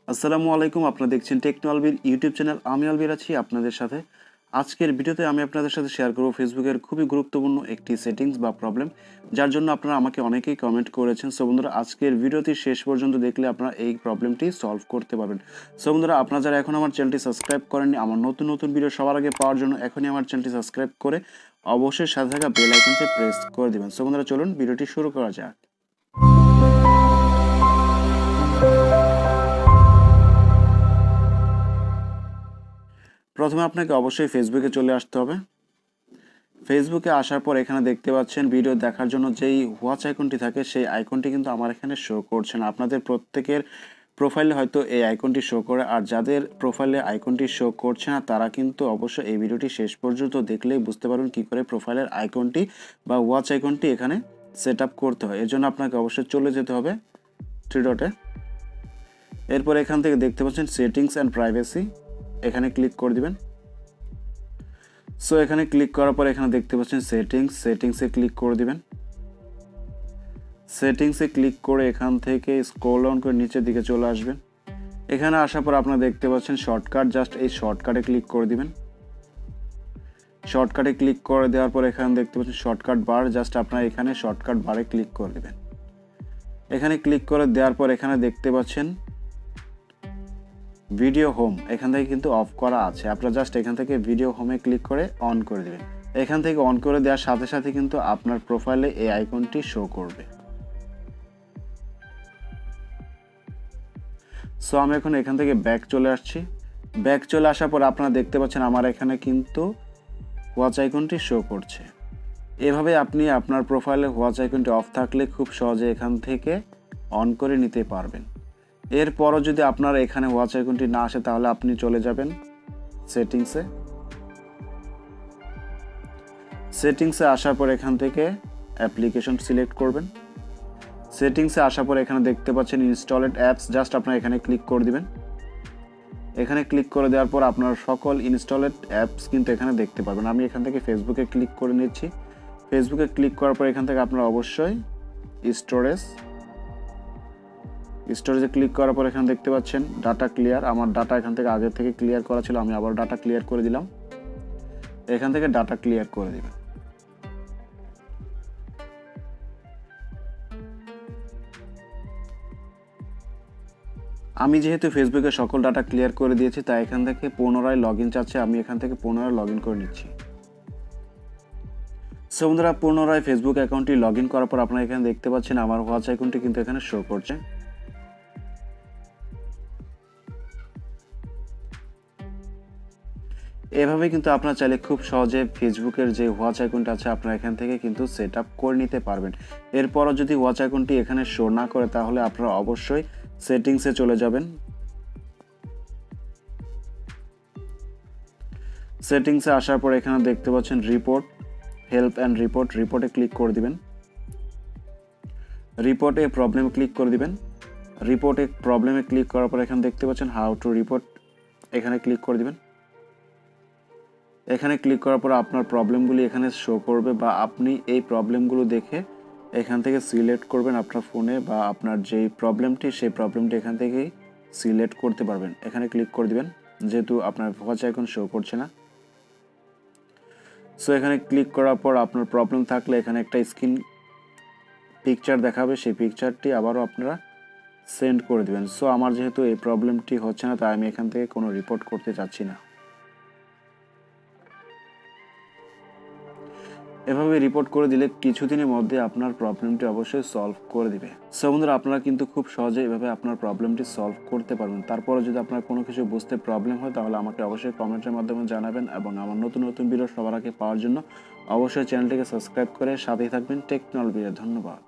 আসসালামু আলাইকুম। আপনারা দেখছেন টেকনোলবির ইউটিউব চ্যানেল। আমি আলবির আছি আপনাদের সাথে। আজকের ভিডিওতে আমি আপনাদের সাথে শেয়ার করব ফেসবুকের খুবই গুরুত্বপূর্ণ একটি সেটিংস বা প্রবলেম, যার জন্য আপনারা আমাকে অনেকেই কমেন্ট করেছেন। সো বন্ধুরা, আজকের ভিডিওটি শেষ পর্যন্ত দেখলে আপনারা এই প্রবলেমটি সলভ করতে পারবেন। সো বন্ধুরা, আপনারা যারা এখন আমার চ্যানেলটি সাবস্ক্রাইব করেননি, আমার নতুন নতুন ভিডিও সবার আগে পাওয়ার জন্য এখনই আমার চ্যানেলটি সাবস্ক্রাইব করে অবশ্যই সাথে থাকা বেল আইকনটি প্রেস করে দিবেন। সো বন্ধুরা, চলুন ভিডিওটি শুরু করা যাক। প্রথমে আপনাকে অবশ্যই ফেসবুকে চলে আসতে হবে। ফেসবুকে আসার পর এখানে দেখতে পাচ্ছেন ভিডিও দেখার জন্য যেই ওয়াচ আইকনটি থাকে, সেই আইকনটি কিন্তু আমার এখানে শো করছে না। আপনাদের প্রত্যেকের প্রোফাইলে হয়তো এই আইকনটি শো করে, আর যাদের প্রোফাইলে আইকনটি শো করছে না তারা কিন্তু অবশ্যই এই ভিডিওটি শেষ পর্যন্ত দেখলেই বুঝতে পারবেন কী করে প্রোফাইলের আইকনটি বা ওয়াচ আইকনটি এখানে সেট আপ করতে হয়। এর জন্য আপনাকে অবশ্যই চলে যেতে হবে থ্রি ডটে। এরপর এখান থেকে দেখতে পাচ্ছেন সেটিংস অ্যান্ড প্রাইভেসি, এখানে ক্লিক করে দিবেন। সো এখানে ক্লিক করার পর এখানে দেখতে পাচ্ছেন সেটিংসে ক্লিক করে দিবেন। সেটিংসে ক্লিক করে এখান থেকে স্ক্রল ডাউন করে নিচের দিকে চলে আসবেন। এখানে আসার পর আপনারা দেখতে পাচ্ছেন শর্টকাট, জাস্ট এই শর্টকাটে ক্লিক করে দিবেন। শর্টকাটে ক্লিক করে দেওয়ার পর এখানে দেখতে পাচ্ছেন শর্টকাট বার, জাস্ট আপনারা এখানে শর্টকাট বারে ক্লিক করে দিবেন। এখানে ক্লিক করে দেওয়ার পর এখানে দেখতে পাচ্ছেন ভিডিও হোম, এখান থেকে কিন্তু অফ করা আছে। আপনারা জাস্ট এখান থেকে ভিডিও হোমে ক্লিক করে অন করে দেবেন। এখান থেকে অন করে দেওয়ার সাথে সাথে কিন্তু আপনার প্রোফাইলে এই আইকনটি শো করবে। সো আমি এখন এখান থেকে ব্যাক চলে আসছি। ব্যাক চলে আসার পর আপনারা দেখতে পাচ্ছেন আমার এখানে কিন্তু ওয়াচ আইকনটি শো করছে। এভাবে আপনি আপনার প্রোফাইলে ওয়াচ আইকনটি অফ থাকলে খুব সহজে এখান থেকে অন করে নিতে পারবেন। এরপরও যদি আপনার এখানে ওয়াচ আইকনটি না আসে তাহলে আপনি চলে যাবেন সেটিংসে আসার পর এখান থেকে অ্যাপ্লিকেশন সিলেক্ট করবেন। সেটিংসে আসার পর এখানে দেখতে পাচ্ছেন ইনস্টলেড অ্যাপস, জাস্ট আপনারা এখানে ক্লিক করে দিবেন। এখানে ক্লিক করে দেওয়ার পর আপনার সকল ইনস্টলেড অ্যাপস কিন্তু এখানে দেখতে পাবেন। আমি এখান থেকে ফেসবুকে ক্লিক করে নিচ্ছি। ফেসবুকে ক্লিক করার পর এখান থেকে আপনারা অবশ্যই স্টোরেজে ক্লিক করার পর এখানে দেখতে পাচ্ছেন ডাটা ক্লিয়ার। আমার ডাটা এখান থেকে আগের থেকে ক্লিয়ার করা ছিল, আমি আবার ডাটা ক্লিয়ার করে দিলাম। এখান থেকে ডাটা ক্লিয়ার করে দিবেন। আমি যেহেতু ফেসবুকে সকল ডাটা ক্লিয়ার করে দিয়েছি, তাই এখান থেকে পুনরায় লগ ইন চাচ্ছে, আমি এখান থেকে পুনরায় লগ ইন করে নিচ্ছি। সো বন্ধুরা, পুনরায় ফেসবুক অ্যাকাউন্টটি লগ ইন করার পর আপনারা এখানে দেখতে পাচ্ছেন আমার ওয়াচ আইকনটি কিন্তু এখানে শো করছে। এভাবে কিন্তু আপনারা চাইলে খুব সহজে ফেসবুকের যে ওয়াচ আইকনটা আছে আপনারা এখান থেকে কিন্তু সেট আপ করে নিতে পারবেন। এরপরও যদি ওয়াচ আইকনটি এখানে শো না করে তাহলে আপনারা অবশ্যই সেটিংসে চলে যাবেন। সেটিংসে আসার পর এখানে দেখতে পাচ্ছেন রিপোর্ট, হেল্প অ্যান্ড রিপোর্টে ক্লিক করে দিবেন। রিপোর্টে প্রবলেমে ক্লিক করে দিবেন। রিপোর্টে প্রবলেমে ক্লিক করার পর এখানে দেখতে পাচ্ছেন হাউ টু রিপোর্ট, এখানে ক্লিক করে দিবেন। এখানে ক্লিক করার পর আপনার প্রবলেমগুলি এখানে শো করবে, বা আপনি এই প্রবলেমগুলো দেখে এখান থেকে সিলেক্ট করবেন আপনার ফোনে, বা আপনার যেই প্রবলেমটি সেই প্রবলেমটি এখান থেকেই সিলেক্ট করতে পারবেন। এখানে ক্লিক করে দিবেন, যেহেতু আপনার ওয়াচ আইকন শো করছে না। সো এখানে ক্লিক করার পর আপনার প্রবলেম থাকলে এখানে একটা স্ক্রিন পিকচার দেখাবে, সেই পিকচারটি আবারও আপনারা সেন্ড করে দেবেন। সো আমার যেহেতু এই প্রবলেমটি হচ্ছে না, তাই আমি এখান থেকে কোনো রিপোর্ট করতে চাচ্ছি না। এভাবে রিপোর্ট করে দিলে কিছুদিনের মধ্যে আপনার প্রবলেমটি অবশ্যই সলভ করে দিবে। সো বন্ধুরা, আপনারা কিন্তু খুব সহজে এভাবে আপনার প্রবলেমটি সলভ করতে পারবেন। তারপরে যদি আপনার কোনো কিছু বুঝতে প্রবলেম হয় তাহলে আমাকে অবশ্যই কমেন্টের মাধ্যমে জানাবেন, এবং আমার নতুন নতুন ভিডিও সবার আগে পাওয়ার জন্য অবশ্যই চ্যানেলটিকে সাবস্ক্রাইব করে সাথেই থাকবেন টেকনোলজি। ধন্যবাদ।